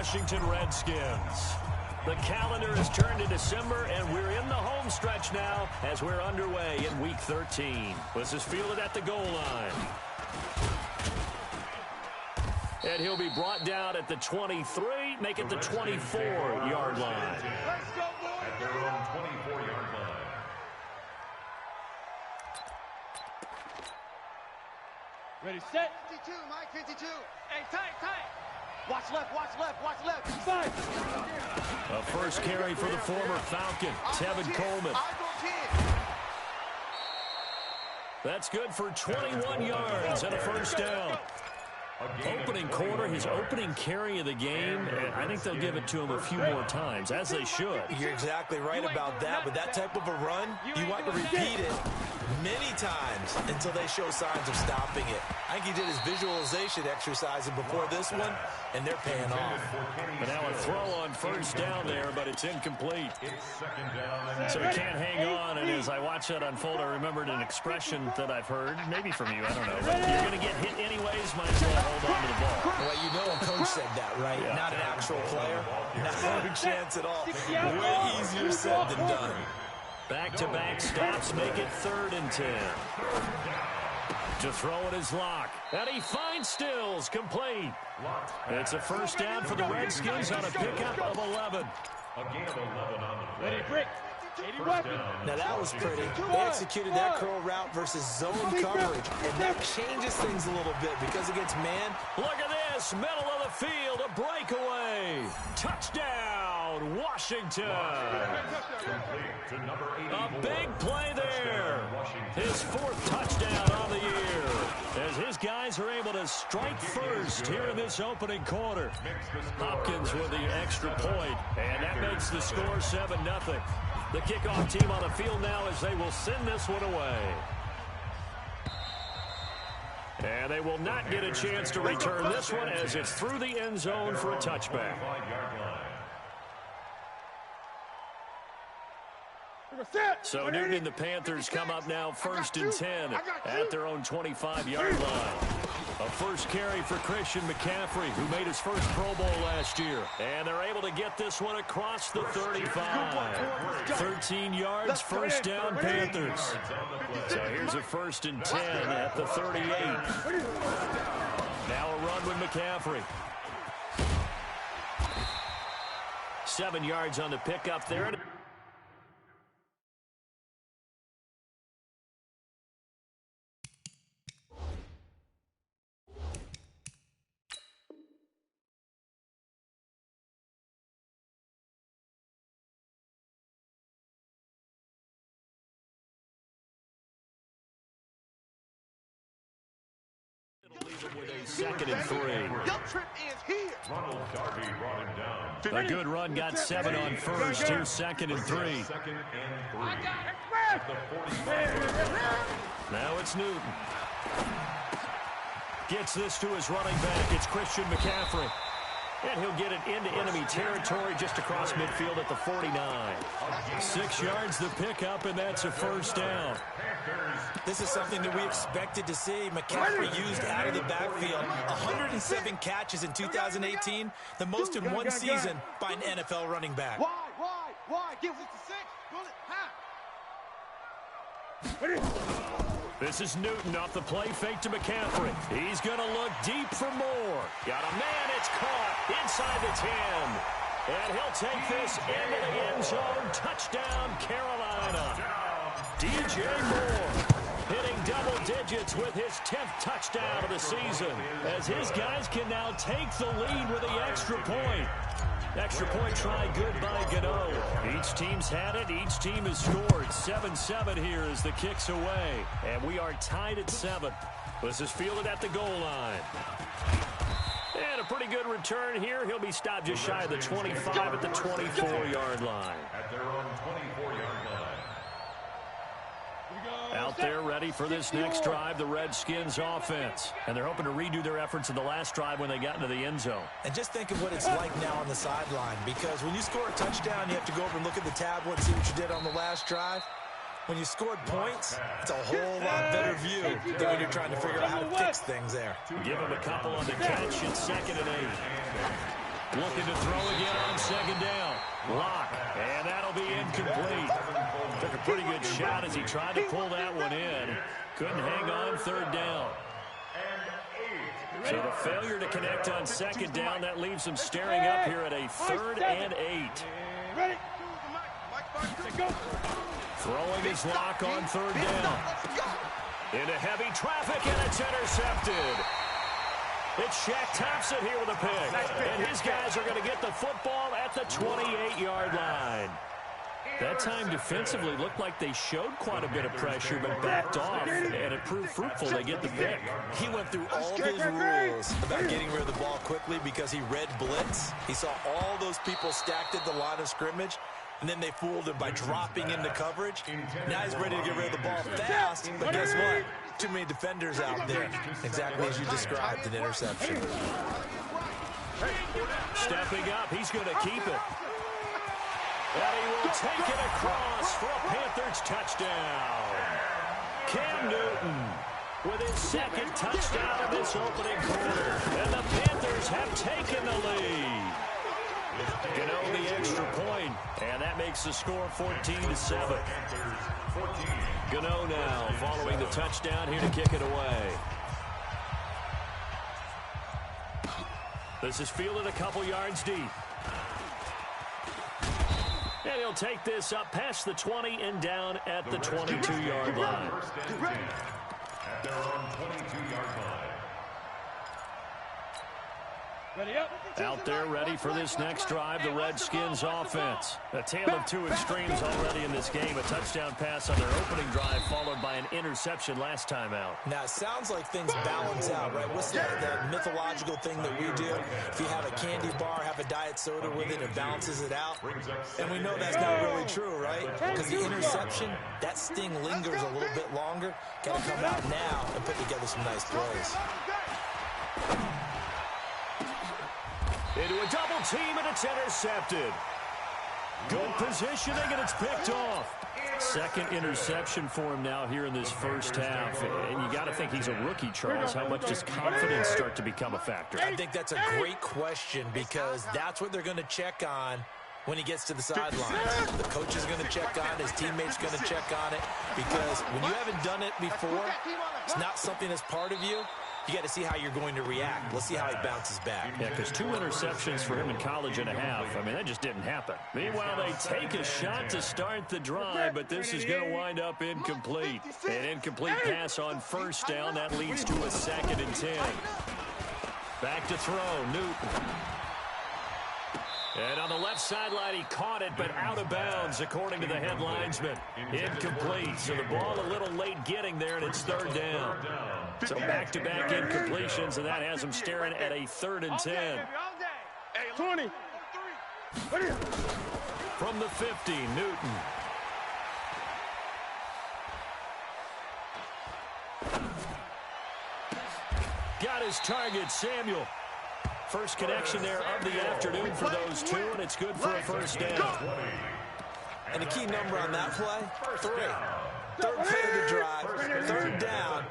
Washington Redskins. The calendar has turned to December, and we're in the home stretch now as we're underway in Week 13. This is fielded at the goal line. And he'll be brought down at the 23, make it the 24-yard line. Let's go, boys! At their own 24-yard line. Ready, set. 52, Mike, 52. Hey, tight. Watch left, watch left, watch left. Five. A first carry for the former Falcon, Tevin Coleman. That's good for 21 yards and a first down. Opening quarter, his opening carry of the game, I think they'll give it to him a few more times, as they should. You're exactly right about that, but that type of a run, you want to repeat it many times until they show signs of stopping it. I think he did his visualization exercise before this one, and they're paying off. But now a throw on first down there, but it's incomplete. So he can't hang on, and as I watch that unfold, I remembered an expression that I've heard, maybe from you, I don't know. But you're going to get hit anyways, might as well hold on to the ball. Well, you know a coach said that, right? Yeah. Not an actual player. Not a chance at all. Way easier said than done. Back-to-back stops make it 3rd and 10. To throw it is Locke. And he finds Stills, complete. It's a first down for the Redskins on a pickup of 11. Ready, break. Now that was pretty. They executed that curl route versus zone coverage, and that changes things a little bit because against man. Look at this, middle of the field, a breakaway. Touchdown, Washington. A big play there. His 4th touchdown on the year as his guys are able to strike first here in this opening quarter. Hopkins with the extra point, and that makes the score 7-0. The kickoff team on the field now as they will send this one away. And they will not get a chance to return this one as it's through the end zone for a touchback. So Newton and the Panthers come up now 1st and 10 at their own 25-yard line. A first carry for Christian McCaffrey, who made his first Pro Bowl last year. And they're able to get this one across the 35. 13 yards, first down, Panthers. So here's a 1st and 10 at the 38. Now a run with McCaffrey. 7 yards on the pickup there. With a 2nd and 3. A good run, got 7 on first. Here's 2nd and 3. Now it's Newton. Gets this to his running back. It's Christian McCaffrey. And he'll get it into enemy territory just across midfield at the 49. 6 yards the pickup, and that's a first down. This is something that we expected to see. McCaffrey used out of the backfield. 107 catches in 2018, the most in one season by an NFL running back. Wide. Gives it to 6. This is Newton off the play fake to McCaffrey. He's going to look deep for more. Got a man, it's caught inside the 10. And he'll take this into the end zone. Touchdown, Carolina. DJ Moore hitting double digits with his 10th touchdown of the season as his guys can now take the lead with the extra point. Extra point try good by Gano. Each team's had it. Each team has scored. 7-7 here as the kick's away. And we are tied at 7. This is fielded at the goal line. And a pretty good return here. He'll be stopped just shy of the 25 at the 24-yard line. At their own 24-yard line. Out there ready for this next drive, the Redskins offense. And they're hoping to redo their efforts in the last drive when they got into the end zone. And just think of what it's like now on the sideline, because when you score a touchdown, you have to go over and look at the tablet and see what you did on the last drive. When you scored points, it's a whole lot better view than when you're trying to figure out how to fix things there. Give him a couple on the catch. It's 2nd and 8. Looking to throw again on second down. Lock, and that'll be incomplete. Took a pretty good shot as he tried to pull that one in. Couldn't hang on third down. So the failure to connect on second down, that leaves him staring up here at a 3rd and 8. Ready? Throwing his lock on third down. Into heavy traffic, and it's intercepted. It's Shaq Thompson here with a pick. And his guys are going to get the football at the 28-yard line. That time defensively looked like they showed quite a bit of pressure but backed off, and it proved fruitful. They get the pick. He went through all of his rules about getting rid of the ball quickly because he read blitz. He saw all those people stacked at the line of scrimmage, and then they fooled him by dropping into coverage. Now he's ready to get rid of the ball fast, but guess what? Too many defenders out there. Exactly as you described, an interception. Stepping up, he's going to keep it. And he will take it across for a Panthers touchdown. Cam Newton with his second touchdown of this opening quarter. And the Panthers have taken the lead. Gano the extra point, and that makes the score 14-7. Gano now following the touchdown here to kick it away. This is fielded a couple yards deep. And he'll take this up past the 20 and down at the 22-yard line. At their own 22-yard line. Ready up. Out there ready for this next drive, the Redskins offense. A tale of two extremes already in this game. A touchdown pass on their opening drive followed by an interception last time out. Now, it sounds like things balance out, right? What's that mythological thing that we do? If you have a candy bar, have a diet soda with it, it balances it out. And we know that's not really true, right? Because the interception, that sting lingers a little bit longer. Got to come out now and put together some nice plays. Into a double team, and it's intercepted. Good positioning, and it's picked off. Second interception for him now here in this first half. And you got to think he's a rookie, Charles. How much does confidence start to become a factor? I think that's a great question because that's what they're going to check on when he gets to the sidelines. The coach is going to check on it. His teammate's going to check on it because when you haven't done it before, it's not something that's part of you. You got to see how you're going to react. Let's see how he bounces back. Yeah, because 2 interceptions for him in college and a half. I mean, that just didn't happen. Meanwhile, they take a shot to start the drive, but this is going to wind up incomplete. An incomplete pass on first down. That leads to a 2nd and 10. Back to throw, Newton. And on the left sideline, he caught it, but out of bounds, according to the head linesman. Incomplete. So the ball a little late getting there, and it's 3rd down. So back-to-back incompletions, and that has him staring at a 3rd and 10. 20. From the 50, Newton. Got his target, Samuel. First connection there of the afternoon for those two, and it's good for a first down. And the key number on that play, 3. Third play of the drive, 3rd down,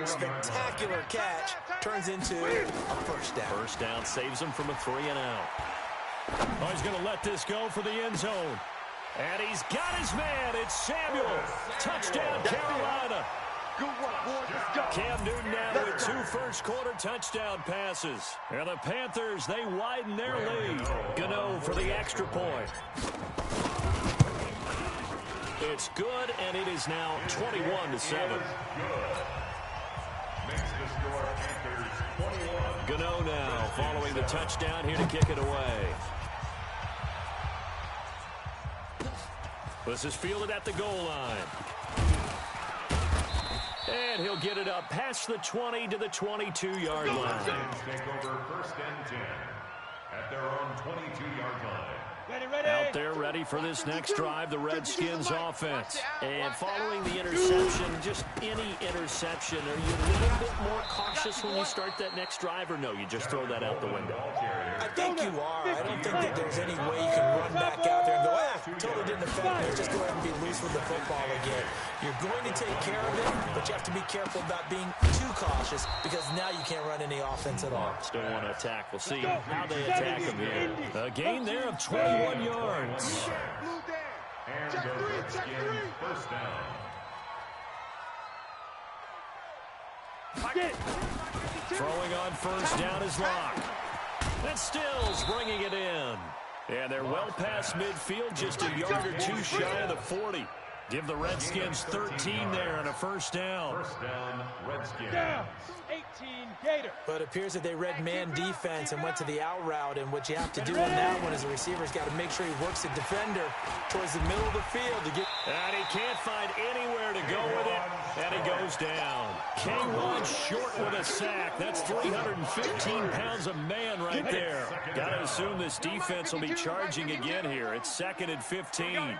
spectacular catch, turns into a first down. First down saves him from a 3 and out. Oh, he's going to let this go for the end zone. And he's got his man. It's Samuel. Touchdown, Carolina. Good work, boys. Let's go. Cam Newton now with 2 first-quarter touchdown passes. And the Panthers, they widen their lead. Gano for the extra point. It's good, and it is now 21-7. Gano now following the touchdown here to kick it away. This is fielded at the goal line. And he'll get it up past the 20 to the 22-yard line. Take over 1st and 10 at their own 22-yard line. Out there ready for this next drive, the Redskins offense. And following the interception, just any interception, are you a little bit more cautious when you start that next drive, or no, you just throw that out the window? I think you are. I don't think that there's any way you can run back out there and go, totally didn't affect me. Just go ahead and be loose with the football again. You're going to take care of it, but you have to be careful about being too cautious because now you can't run any offense at all. Still want to attack. We'll see how they attack him here. A gain there of 21 yards. And the Redskins first down. Throwing on first down is Locke. And Stills bringing it in. And they're well past midfield, just a yard or two shy of the 40. Give the Redskins 13 there on a first down. First down, Redskins. Down. 18 Gator. But it appears that they read man defense and went to the out route, and what you have to do on that one is the receiver's got to make sure he works the defender towards the middle of the field to get. And he can't find anywhere to go with it, and he goes down. K1 short with a sack. That's 315 pounds of man right there. Got to assume this defense will be charging again here. It's 2nd and 15.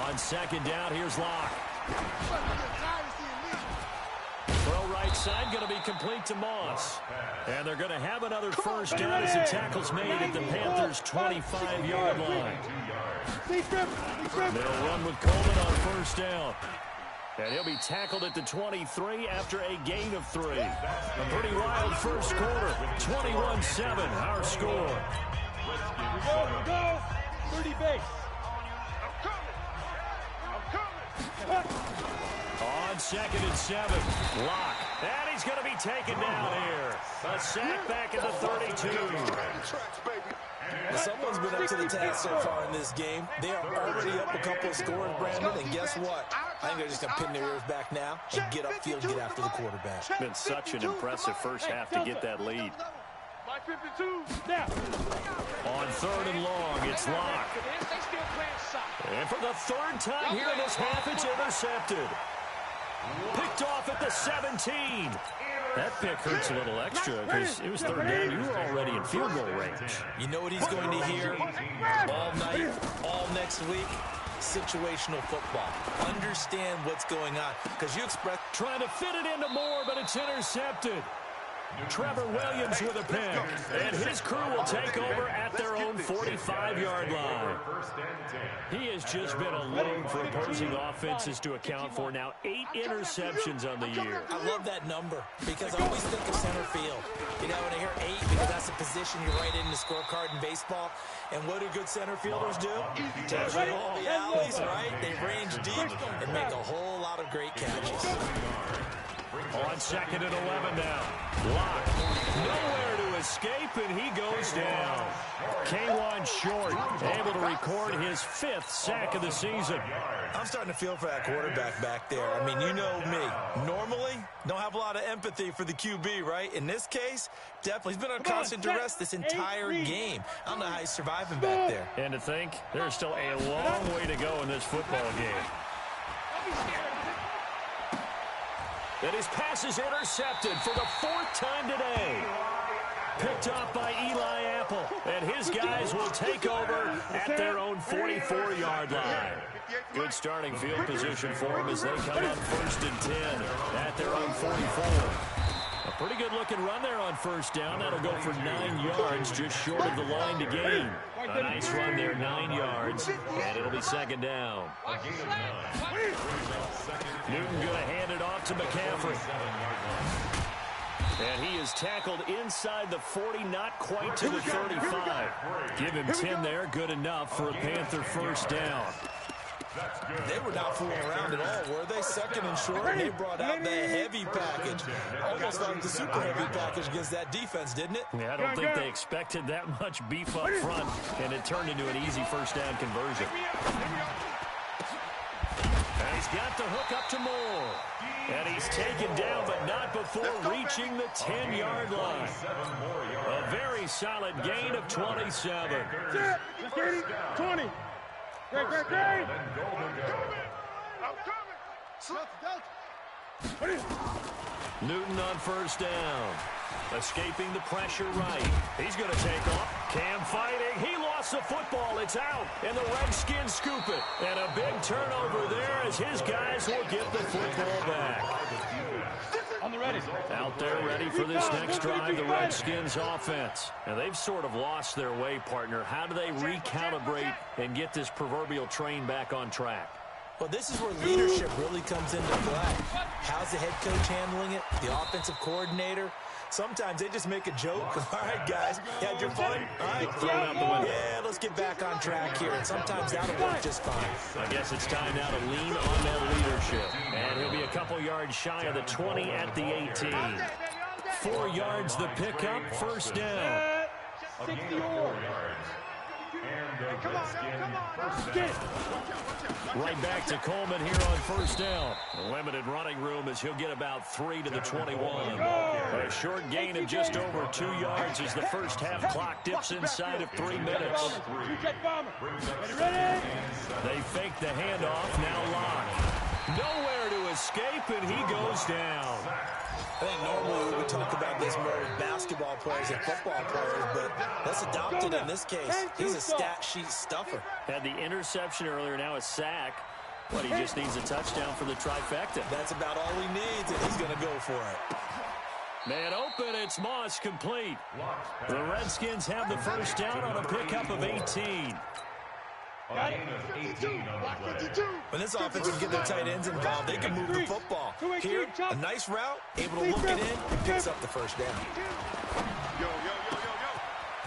On second down, here's Locke. Throw right side, going to be complete to Moss. And they're going to have another first down as the tackle's made at the Panthers' 25-yard line. They'll run with Coleman on first down. And he'll be tackled at the 23 after a gain of 3. A pretty wild first quarter. 21-7, our score. Go. 30 base. On 2nd and 7, Locke. And he's going to be taken down here. A sack back at the 32. Someone's been up to the task so far in this game. They are already up a couple of scores, Brandon, and guess what? I think they're just going to pin their ears back now and get upfield and get after the quarterback. It's been such an impressive first half to get that lead. On 3rd and long, it's Locke. And for the 3rd time here in this half, it's intercepted. Picked off at the 17. That pick hurts a little extra because it was 3rd down. You were already in field goal range. You know what he's going to hear all night, all next week? Situational football. Understand what's going on. Because you express... Trying to fit it into Moore, but it's intercepted. Trevor Williams with a pick, and his crew will take over at their own 45-yard line. He has just been a load for opposing offenses to account for. Now 8 interceptions on the year. I love that number because I always think of center field. You know, when I hear 8, because that's a position you write in the scorecard in baseball. And what do good center fielders do? Touch all the alleys, right? They range deep and make a whole lot of great catches. On 2nd and 11 now. Locke. Nowhere to escape, and he goes down. K1 short, able to record his 5th sack of the season. I'm starting to feel for that quarterback back there. I mean, you know me. Normally, don't have a lot of empathy for the QB, right? In this case, definitely. He's been on constant duress this entire game. I don't know how he's surviving back there. And to think, there's still a long way to go in this football game. And his pass is intercepted for the 4th time today. Picked off by Eli Apple. And his guys will take over at their own 44-yard line. Good starting field position for them as they come up 1st and 10 at their own 44. A pretty good-looking run there on first down. That'll go for 9 yards, just short of the line to gain. A nice run there, 9 yards, and it'll be 2nd down. Newton going to hand it off to McCaffrey. And he is tackled inside the 40, not quite to the 35. Give him 10 there, good enough for a Panther first down. They were not fooling around at all, were they? 2nd and short, and they brought out the heavy package. Almost like the super heavy package against that defense, didn't it? Yeah, I don't think they expected that much beef up front, and it turned into an easy first down conversion. And he's got the hook up to Moore. And he's taken down, but not before reaching the 10-yard line. A very solid gain of 27. 20. Great. Newton on first down. Escaping the pressure right. He's going to take off. Cam fighting. He lost the football. It's out. And the Redskins scoop it. And a big turnover there as his guys will get the football back. On the ready. Out there ready for this next drive, the Redskins offense. And they've sort of lost their way, partner. How do they recalibrate and get this proverbial train back on track? Well, this is where leadership really comes into play. How's the head coach handling it? The offensive coordinator? Sometimes they just make a joke. All right, guys, you had your fun? All right, yeah, let's get back on track here. And sometimes that'll work just fine. I guess it's time now to lean on that leadership. And he'll be a couple yards shy of the 20 at the 18. 4 yards the pickup, first down. 60 yards. Come on. Right back to Coleman here on first down. Limited running room as he'll get about 3 to the 21. A short gain of just over 2 yards as the first half clock dips inside of 3 minutes. They fake the handoff, now Locke. Nowhere to escape, and he goes down. I think normally we would talk about this more with basketball players and football players, but let's adopt it in this case. He's a stat sheet stuffer. Had the interception earlier, now a sack. But he just needs a touchdown for the trifecta. That's about all he needs, and he's going to go for it. Man open, it's Moss, complete. The Redskins have the first down on a pickup of 18. When this offense can get their tight ends involved, they can move the football. Here, a nice route, able to look it in, and picks up the first down.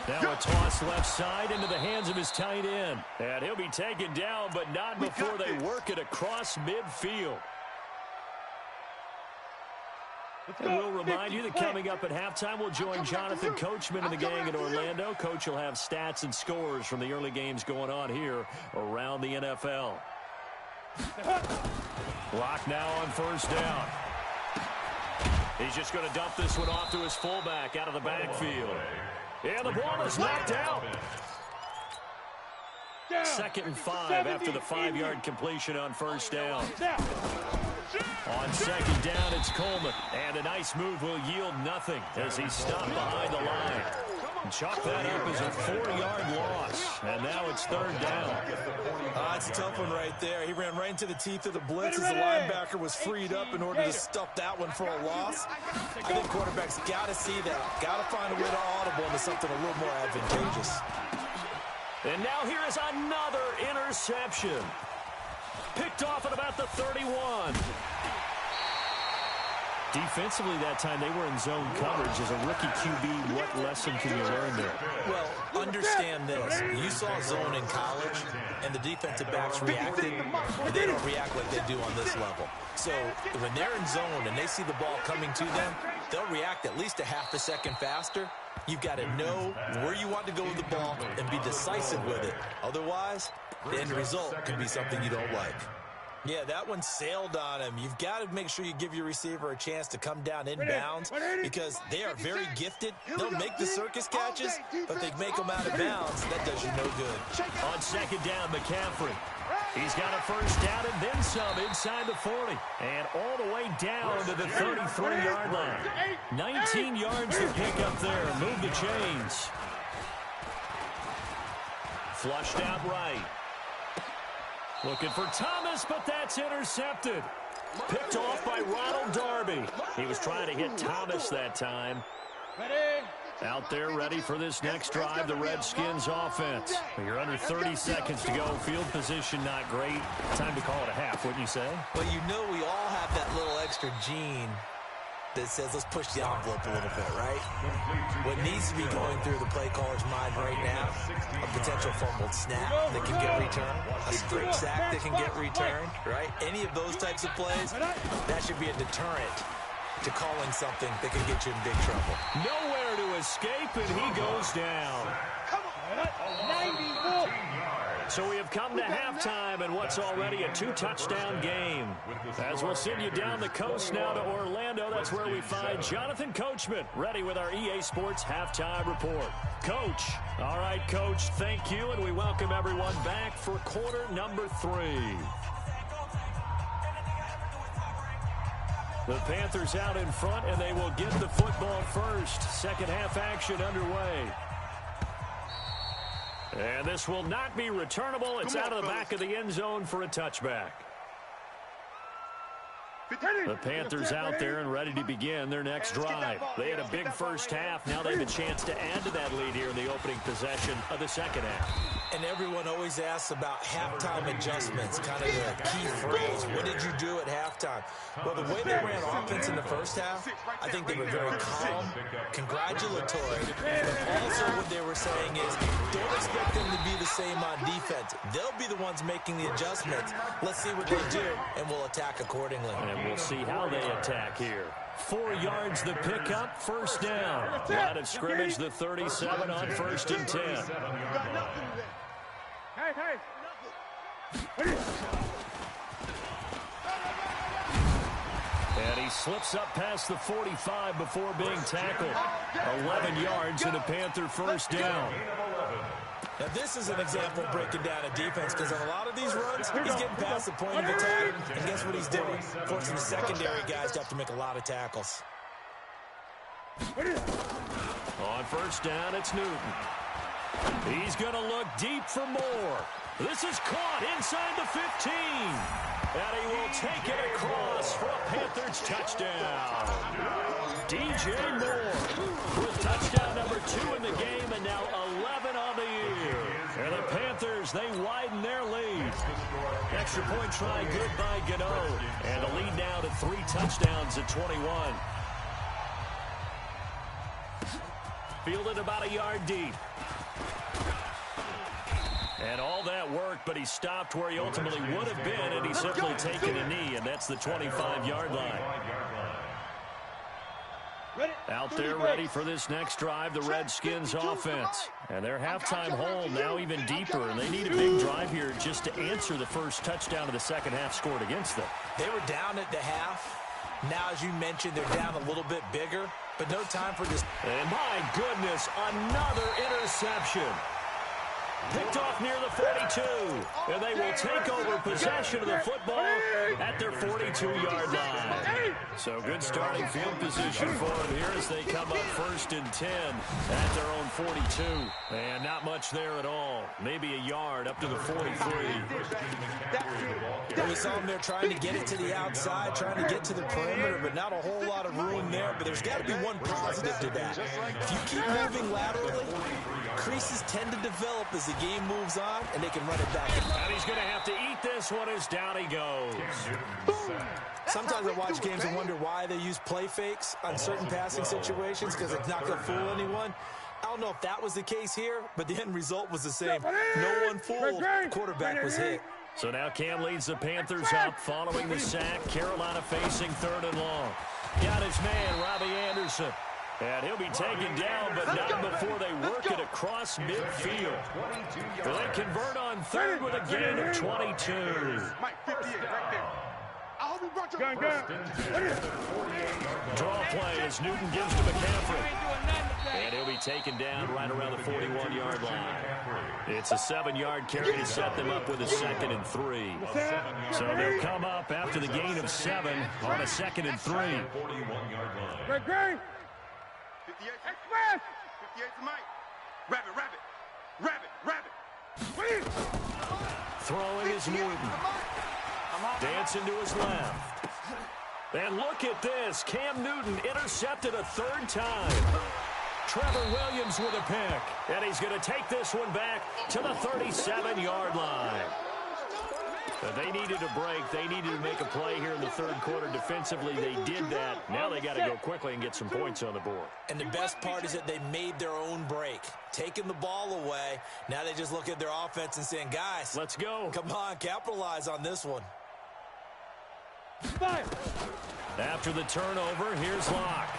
Now a toss left side into the hands of his tight end. And he'll be taken down, but not before they work it across midfield. And we'll remind you that coming up at halftime, we'll join Jonathan Coachman and the gang in Orlando. Coach will have stats and scores from the early games going on here around the NFL. Lock now on first down. He's just going to dump this one off to his fullback out of the backfield. And the ball is knocked out. 2nd and 5 after the 5-yard completion on first down. On second down, it's Coleman. And a nice move will yield nothing as he's stopped behind the line. Chalk that up as a 4-yard loss. And now it's 3rd down. It's a tough one right there. He ran right into the teeth of the blitz as the linebacker was freed up in order to stuff that one for a loss. I think quarterbacks got to see that. Got to find a way to audible into something a little more advantageous. And now here is another interception. Picked off at about the 31. Defensively that time, they were in zone coverage. As a rookie QB, what lesson can you learn there? Well, understand this. You saw zone in college, and the defensive backs reacted, and they don't react like they do on this level. So when they're in zone and they see the ball coming to them, they'll react at least a half a second faster. You've got to know where you want to go with the ball and be decisive with it. Otherwise, the end result could be something you don't like. Yeah, that one sailed on him. You've got to make sure you give your receiver a chance to come down inbounds because they are very gifted. They'll make the circus catches, but they make them out of bounds. That does you no good. On second down, McCaffrey. He's got a first down and then some inside the 40. And all the way down to the 33-yard line. 19 yards to pick up there. Move the chains. Flushed out right. Looking for Thomas, but that's intercepted. Picked off by Ronald Darby. He was trying to hit Thomas that time. Out there ready for this next drive, the Redskins offense. You're under 30 seconds to go. Field position not great. Time to call it a half, wouldn't you say? Well, you know we all have that little extra gene that says let's push the envelope a little bit, right? What needs to be going through the play caller's mind right now, a potential fumbled snap that can get returned, a straight sack that can get returned, right? Any of those types of plays, that should be a deterrent to calling something that can get you in big trouble. Nowhere to escape, and he goes down. So we have come to halftime in what's already a 2-touchdown game. As we'll send you down the coast now to Orlando, that's where we find Jonathan Coachman, ready with our EA Sports Halftime Report. Coach. All right, Coach, thank you, and we welcome everyone back for quarter number 3. The Panthers out in front, and they will get the football first. Second half action underway. And this will not be returnable. It's out of the back of the end zone for a touchback. The Panthers out there and ready to begin their next drive. They had a big first half. Now they have a chance to add to that lead here in the opening possession of the second half. And everyone always asks about halftime adjustments, kind of the key phrase. What did you do at halftime? Well, the way they ran offense in the first half, I think they were very calm, congratulatory, but also what they were saying is don't expect them to be the same on defense. They'll be the ones making the adjustments. Let's see what they do, and we'll attack accordingly. And we'll see how they attack here. 4 yards the pickup, first down. Line of scrimmage, the 37 on 1st and 10. And he slips up past the 45 before being tackled. 11 yards and a Panther first down. Now, this is an example of breaking down a defense because on a lot of these runs, he's getting past the point of attack, and guess what he's doing? Forcing the secondary guys to have to make a lot of tackles. On first down, it's Newton. He's going to look deep for more. This is caught inside the 15. And he will take it across for a Panthers touchdown. DJ Moore with touchdown number 2 in the game and now 11 on the year. And the Panthers, they widen their lead. Extra point try good by Gano. And a lead now to 3 touchdowns at 21. Fielded about a yard deep. And all that work, but he stopped where he ultimately would have been, and he's simply taken a knee, and that's the 25-yard line. Out there ready for this next drive, the Redskins offense. And their halftime hole now even deeper, and they need a big drive here just to answer the first touchdown of the second half scored against them. They were down at the half. Now, as you mentioned, they're down a little bit bigger, but no time for this. And my goodness, another interception. Picked off near the 42, and they will take over possession of the football at their 42-yard line. So good starting field position for them here as they come up 1st and 10 at their own 42. And not much there at all. Maybe a yard up to the 43. We saw them there trying to get it to the outside, trying to get to the perimeter, but not a whole lot of room there. But there's got to be one positive to that. If you keep moving laterally, creases tend to develop as the game moves on, and they can run it back. And he's going to have to eat this one as down he goes. Sometimes I watch games and wonder why they use play fakes on certain passing situations because it's not going to fool anyone. I don't know if that was the case here, but the end result was the same. No one fooled. Quarterback was hit. So now Cam leads the Panthers up following the sack. Carolina facing 3rd and long. Got his man, Robbie Anderson. And he'll be taken down, but not before they work it across midfield. They convert on 3rd with a gain of 22. Mike, 58 right there. I hope you brought your Draw play as Newton gives to McCaffrey. And he'll be taken down right around the 41-yard line. It's a 7-yard carry to set them up with a 2nd and 3. So they'll come up after the gain of 7 on a 2nd and 3. 41-yard line. Great. 58 to Mike. Rabbit. Throwing is Newton. Dancing to his left. And look at this. Cam Newton intercepted a 3rd time. Trevor Williams with a pick. And he's going to take this one back to the 37-yard line. But they needed a break. They needed to make a play here in the 3rd quarter. Defensively, they did that. Now they got to go quickly and get some points on the board. And the best part is that they made their own break. Taking the ball away. Now they just look at their offense and saying, guys, let's go. Come on, capitalize on this one. After the turnover, here's Locke.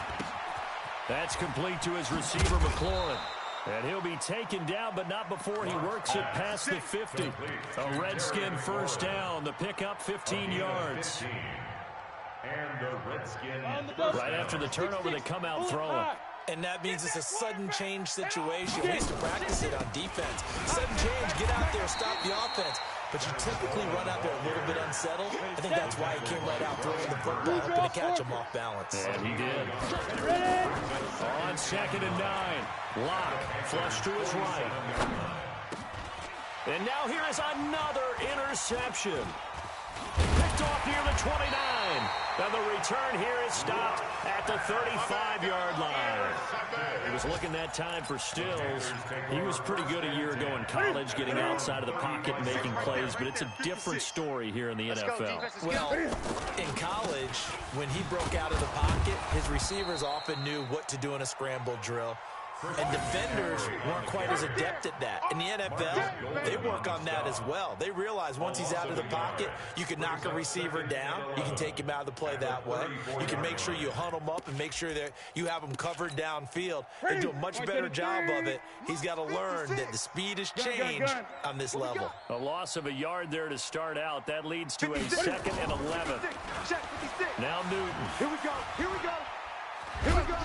That's complete to his receiver, McLaurin. And he'll be taken down, but not before he works it past the 50. A Redskin first down. The pickup 15 yards. And the Redskins. Right after the turnover, they come out throwing. And that means it's a sudden change situation. We used to practice it on defense. Sudden change, get out there, stop the offense. But you typically run out there a little bit unsettled. I think that's why he came right out throwing the football, hoping to catch him off balance. And he did. On 2nd and 9. Locke flush to his right. And now here is another interception. Picked picked off near the 29. And the return here is stopped at the 35-yard line. He was looking that time for Stills. He was pretty good a year ago in college, getting outside of the pocket and making plays, but it's a different story here in the NFL. Well, in college, when he broke out of the pocket, his receivers often knew what to do in a scramble drill. And defenders weren't quite as adept at that. In the NFL, they work on that as well. They realize once he's out of the pocket, you can knock a receiver down. You can take him out of the play that way. You can make sure you hunt him up and make sure that you have him covered downfield. They do a much better job of it. He's got to learn that the speed has changed on this level. A loss of a yard there to start out. That leads to a 2nd and 11. Now Newton. Here we go.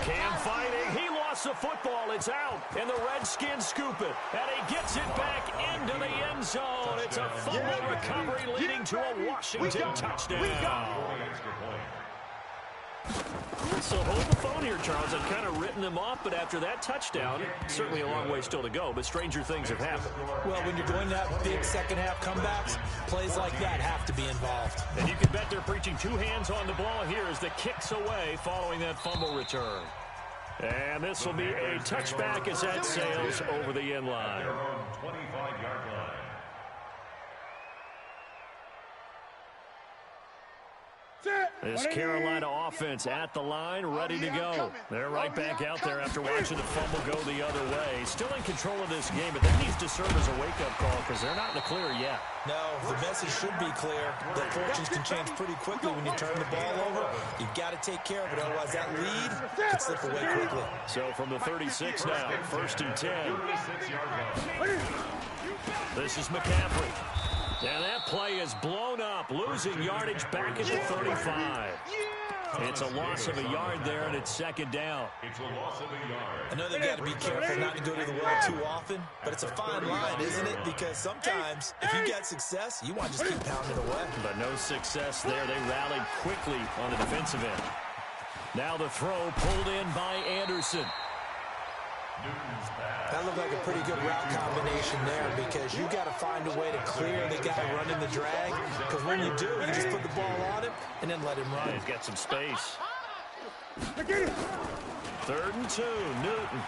Cam fighting. He lost the football. It's out. And the Redskins scoop it. And he gets it back into the end zone. It's a fumble recovery leading to a Washington touchdown. So hold the phone here, Charles. I've kind of written them off, but after that touchdown, certainly a long way still to go, but stranger things have happened. Well, when you're going to have big second-half comebacks, plays like that have to be involved. And you can bet they're preaching two hands on the ball here as the kick's away following that fumble return. And this will be a touchback as that sails over the end line. 25-yard line. This Carolina offense at the line, ready to go. They're right back out there after watching the fumble go the other way. Still in control of this game, but that needs to serve as a wake-up call because they're not in the clear yet. No, the message should be clear that fortunes can change pretty quickly when you turn the ball over. You've got to take care of it, otherwise that lead can slip away quickly. So from the 36 now, 1st and 10. This is McCaffrey. And that play is blown up, losing yardage back at the 35. It's a loss of a yard there, and it's 2nd down. It's a loss of a yard. I know they've got to be careful not to go to the well too often, but it's a fine line, isn't it? Because sometimes, if you get success, you want to just keep pounding away. But no success there. They rallied quickly on the defensive end. Now the throw pulled in by Anderson. That looked like a pretty good route combination there because you got to find a way to clear the guy running the drag. Because when you do, you just put the ball on him and then let him run. He's got some space. 3rd and 2, Newton.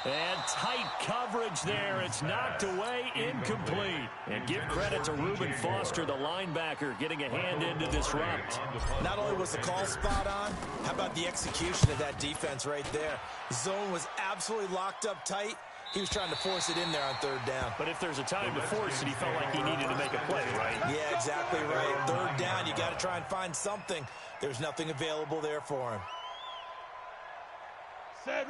And tight coverage there. It's knocked away, incomplete. And give credit to Reuben Foster, the linebacker, getting a hand in to disrupt. Not only was the call spot on, how about the execution of that defense right there? Zone was absolutely locked up tight. He was trying to force it in there on 3rd down. But if there's a time to force it, he felt like he needed to make a play, right? Yeah, exactly right. 3rd down, you got to try and find something. There's nothing available there for him.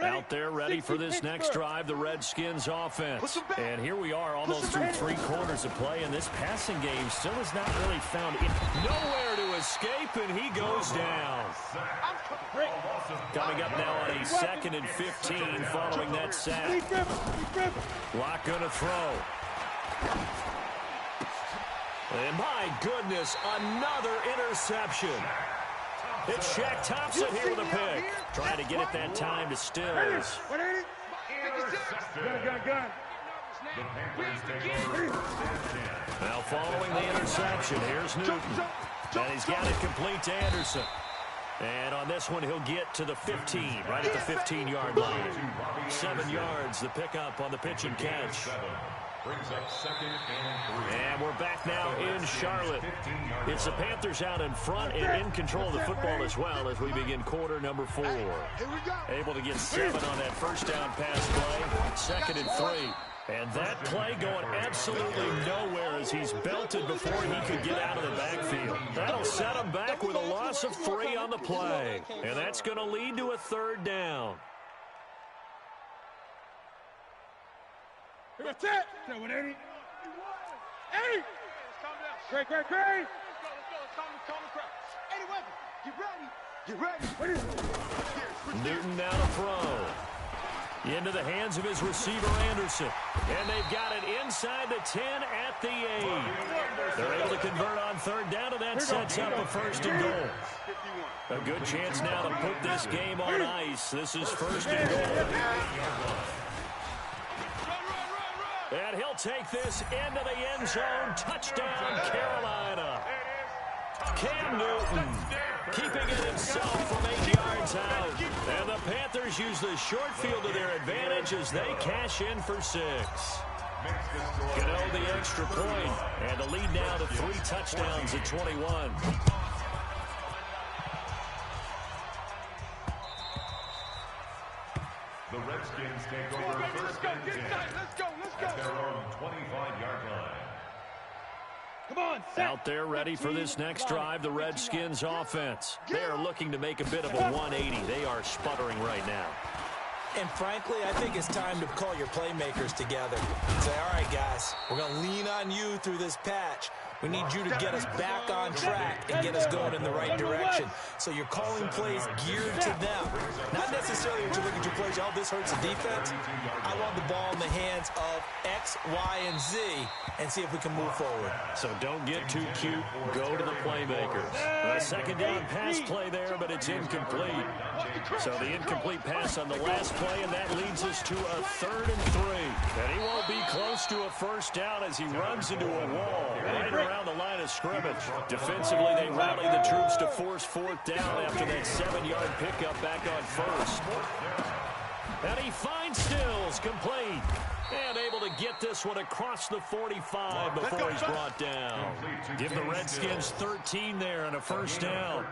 Out there ready for this next drive, the Redskins offense. And here we are almost through 3 quarters of play, and this passing game still has not really found nowhere to escape, and he goes down. Coming up now on a 2nd and 15 following that sack. Lock gonna throw. And my goodness, another interception. It's Shaq Thompson here with a pick. Trying to get it that time to Stills. Now following the interception, here's Newton. And he's got it complete to Anderson. And on this one, he'll get to the 15, right at the 15-yard line. 7 yards, the pickup on the pitch and catch. Brings up 2nd and 3. And we're back now in Charlotte. It's the Panthers out in front and in control of the football as well as we begin quarter number 4. Able to get 7 on that first down pass play. 2nd and 3. And that play going absolutely nowhere as he's belted before he could get out of the backfield. That'll set him back with a loss of 3 on the play. And that's going to lead to a 3rd down. That's it. That one, 80. 80. Great. Let's go. Calm the crowd. 80 weapon. Get ready. Newton now to throw. Into the hands of his receiver, Anderson. And they've got it inside the 10 at the 8. They're able to convert on 3rd down, and that sets up a 1st and goal. A good chance now to put this game on ice. This is 1st and goal. And he'll take this into the end zone. Touchdown, Carolina. Cam Newton keeping it himself from 8 yards out. And the Panthers use the short field to their advantage as they cash in for 6. Gano the extra point, and the lead now to 3 touchdowns at 21. The Redskins take over first and 10 at their own 25-yard line. Come on, out there ready for this next drive, the Redskins offense. They are looking to make a bit of a 180. They are sputtering right now. And frankly, I think it's time to call your playmakers together. Say, all right, guys, we're going to lean on you through this patch. We need you to get us back on track and get us going in the right direction. So you're calling plays geared to them. Not necessarily when you look at your plays, oh, this hurts the defense. I want the ball in the hands of X, Y, and Z and see if we can move forward. So don't get too cute. Go to the playmakers. A second down pass play there, but it's incomplete. So the incomplete pass on the last play, and that leads us to a 3rd and 3. And he won't be close to a first down as he runs into a wall right around the line of scrimmage. Defensively, they rally the troops to force 4th down after that 7-yard pickup back on 1st. And he finds Stills, complete. And able to get this one across the 45 before he's brought down. Give the Redskins 13 there and a first down.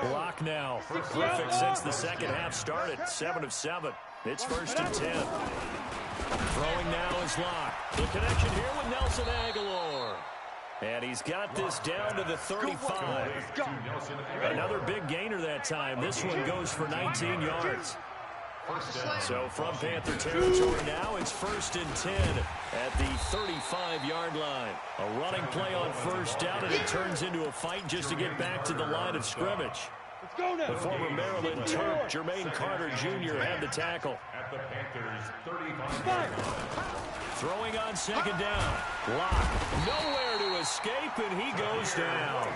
Block now. Perfect since the second half started. 7 of 7. It's 1st and 10. Throwing now is Locke. The connection here with Nelson Aguilar. And he's got this down to the 35. Another big gainer that time. This one goes for 19 yards. So from Panther territory now, it's 1st and 10 at the 35-yard line. A running play on first down, and it turns into a fight just to get back to the line of scrimmage. The former Maryland Terp, Jermaine Carter Jr. had the tackle. At the Panthers' 35-yard line. Throwing on second down. Locke nowhere to escape, and he goes down.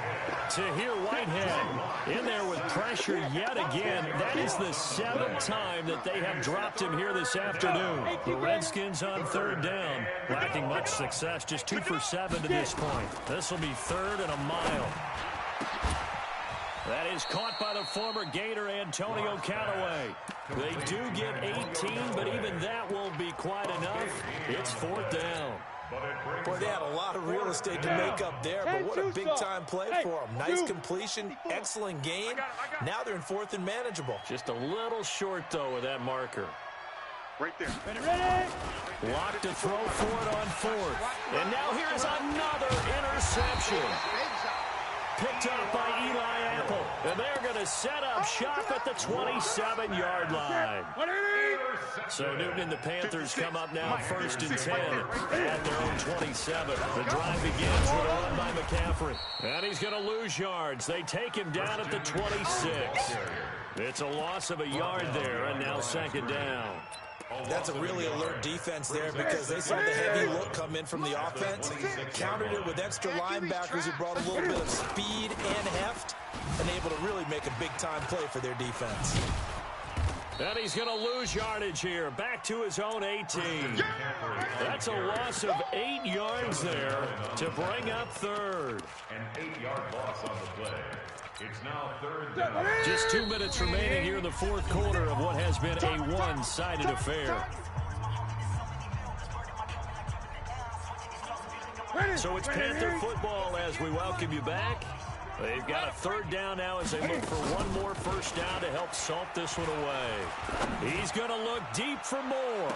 Tahir Whitehead in there with pressure yet again. That is the 7th time that they have dropped him here this afternoon. The Redskins on 3rd down. Lacking much success, just 2 for 7 to this point. This will be 3rd and a mile. That is caught by the former Gator, Antonio Callaway. They do get 18, but even that won't be quite enough. It's 4th down. Boy, they had a lot of real estate to make up there, but what a big-time play for them. Nice completion, excellent game. Now they're in 4th and manageable. Just a little short, though, with that marker. Right there. Ready? Locked to throw for it on 4th. And now here's another interception. Picked up by Eli Apple. And they're going to set up shop at the 27-yard line. So Newton and the Panthers come up now 1st and 10 at their own 27. The drive begins with a run by McCaffrey. And he's going to lose yards. They take him down at the 26. It's a loss of a yard there, and now 2nd down. That's a really alert defense there because they saw the heavy look come in from the offense, countered it with extra linebackers who brought a little bit of speed and heft, and able to really make a big-time play for their defense. And he's going to lose yardage here, back to his own 18. That's a loss of 8 yards there to bring up 3rd. An 8-yard loss on the play. It's now 3rd down. Just 2 minutes remaining here in the 4th quarter of what has been a one-sided affair. So it's Panther football as we welcome you back. They've got a 3rd down now as they look for one more first down to help salt this one away. He's going to look deep for more.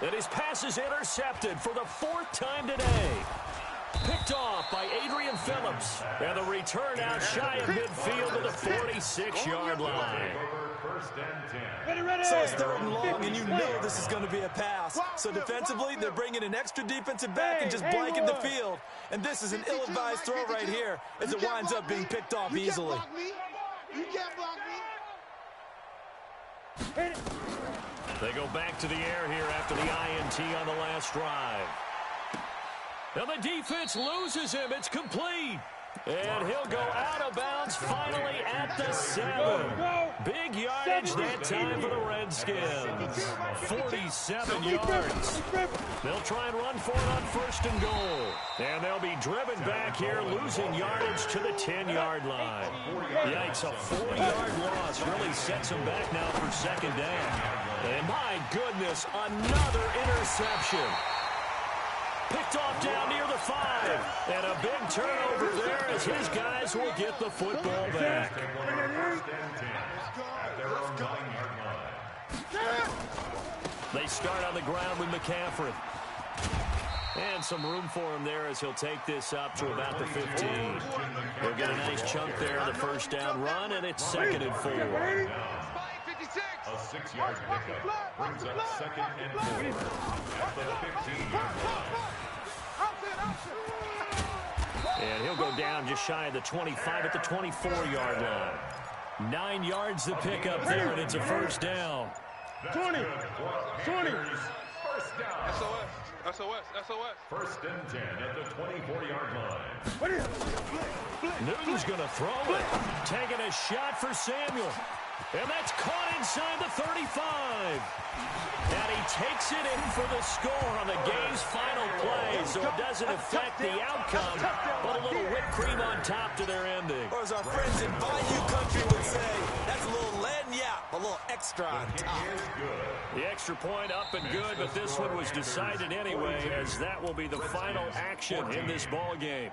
And his pass is intercepted for the 4th time today. Picked off by Adrian Phillips. And the return out shy of midfield to the 46-yard line. So it's 3rd and long, and you know this is going to be a pass. So defensively, they're bringing an extra defensive back and just blanking the field. And this is an ill-advised throw right here as it winds up being picked off easily. You can't block me. They go back to the air here after the INT on the last drive. Now the defense loses him. It's complete. And he'll go out of bounds finally at the 7. Big yardage that time for the Redskins. 47 yards. They'll try and run for it on 1st and goal. And they'll be driven back here, losing yardage to the 10-yard line. Yikes, a 4-yard loss really sets them back now for 2nd down. And my goodness, another interception. Picked off down near the 5. And a big turnover there as his guys will get the football back. They start on the ground with McCaffrey. And some room for him there as he'll take this up to about the 15. He'll get a nice chunk there on the 1st down run, and it's 2nd and 4. A 6-yard pickup brings up 2nd and 4 at the 15-yard line. And he'll go down just shy of the 25 at the 24-yard line. 9 yards to pick up there, and it's a 1st down. 20. 20. First down. SOS. 1st and 10 at the 24-yard line. Newton's going to throw it. Taking a shot for Samuel. And that's caught inside the 35. And he takes it in for the score on the game's final play, so it doesn't affect the outcome, but a little whipped cream on top to their ending. Or as our friends in Bayou Country would say, that's a little lagniappe, a little extra on top. The extra point up and good, but this one was decided anyway, as that will be the final action in this ball game.